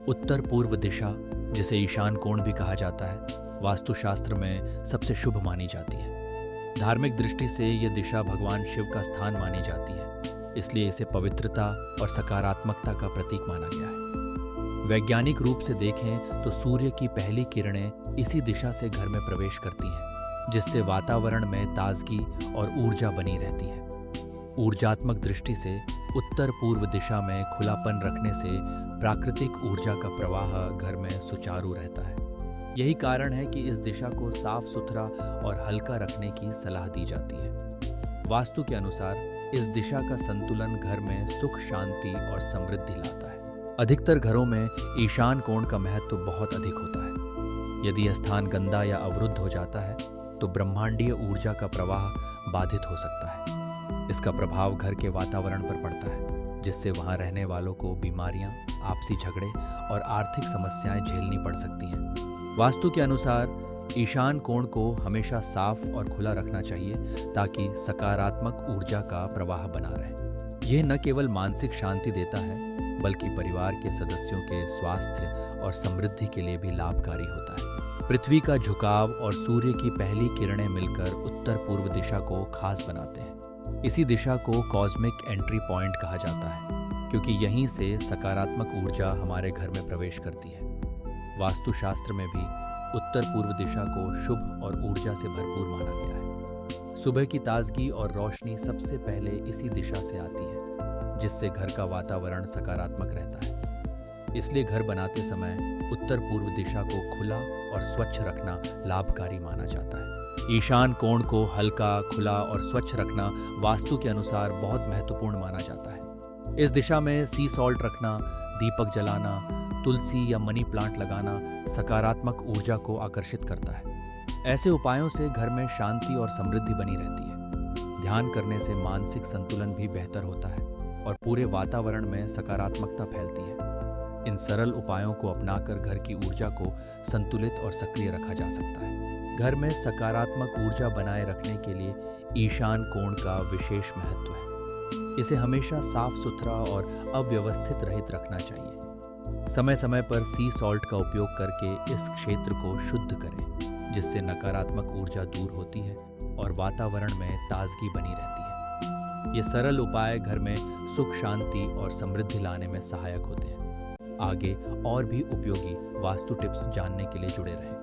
उत्तर पूर्व दिशा, जिसे ईशान कोण भी कहा जाता है, वास्तुशास्त्र में सबसे शुभ मानी जाती है। धार्मिक दृष्टि से यह दिशा भगवान शिव का स्थान मानी जाती है, इसलिए इसे पवित्रता और सकारात्मकता का प्रतीक माना गया है। वैज्ञानिक रूप से देखें तो सूर्य की पहली किरणें इसी दिशा से घर में प्रवेश करती हैं, जिससे वातावरण में ताजगी और ऊर्जा बनी रहती है। ऊर्जात्मक दृष्टि से उत्तर पूर्व दिशा में खुलापन रखने से प्राकृतिक ऊर्जा का प्रवाह घर में सुचारू रहता है। यही कारण है कि इस दिशा को साफ सुथरा और हल्का रखने की सलाह दी जाती है। वास्तु के अनुसार इस दिशा का संतुलन घर में सुख, शांति और समृद्धि लाता है। अधिकतर घरों में ईशान कोण का महत्व बहुत अधिक होता है। यदि यह स्थान गंदा या अवरुद्ध हो जाता है तो ब्रह्मांडीय ऊर्जा का प्रवाह बाधित हो सकता है। इसका प्रभाव घर के वातावरण पर पड़ता है, जिससे वहां रहने वालों को बीमारियां, आपसी झगड़े और आर्थिक समस्याएं झेलनी पड़ सकती हैं। वास्तु के अनुसार ईशान कोण को हमेशा साफ और खुला रखना चाहिए ताकि सकारात्मक ऊर्जा का प्रवाह बना रहे। यह न केवल मानसिक शांति देता है, बल्कि परिवार के सदस्यों के स्वास्थ्य और समृद्धि के लिए भी लाभकारी होता है। पृथ्वी का झुकाव और सूर्य की पहली किरणें मिलकर उत्तर पूर्व दिशा को खास बनाते हैं। इसी दिशा को कॉस्मिक एंट्री पॉइंट कहा जाता है, क्योंकि यहीं से सकारात्मक ऊर्जा हमारे घर में प्रवेश करती है। वास्तुशास्त्र में भी उत्तर पूर्व दिशा को शुभ और ऊर्जा से भरपूर माना गया है। सुबह की ताजगी और रोशनी सबसे पहले इसी दिशा से आती है, जिससे घर का वातावरण सकारात्मक रहता है। इसलिए घर बनाते समय उत्तर पूर्व दिशा को खुला और स्वच्छ रखना लाभकारी माना जाता है। ईशान कोण को हल्का, खुला और स्वच्छ रखना वास्तु के अनुसार बहुत महत्वपूर्ण माना जाता है। इस दिशा में सी सॉल्ट रखना, दीपक जलाना, तुलसी या मनी प्लांट लगाना सकारात्मक ऊर्जा को आकर्षित करता है। ऐसे उपायों से घर में शांति और समृद्धि बनी रहती है। ध्यान करने से मानसिक संतुलन भी बेहतर होता है और पूरे वातावरण में सकारात्मकता फैलती है। इन सरल उपायों को अपनाकर घर की ऊर्जा को संतुलित और सक्रिय रखा जा सकता है। घर में सकारात्मक ऊर्जा बनाए रखने के लिए ईशान कोण का विशेष महत्व है। इसे हमेशा साफ सुथरा और अव्यवस्थित रहित रखना चाहिए। समय समय पर सी सॉल्ट का उपयोग करके इस क्षेत्र को शुद्ध करें, जिससे नकारात्मक ऊर्जा दूर होती है और वातावरण में ताजगी बनी रहती है। ये सरल उपाय घर में सुख, शांति और समृद्धि लाने में सहायक होते हैं। आगे और भी उपयोगी वास्तु टिप्स जानने के लिए जुड़े रहें।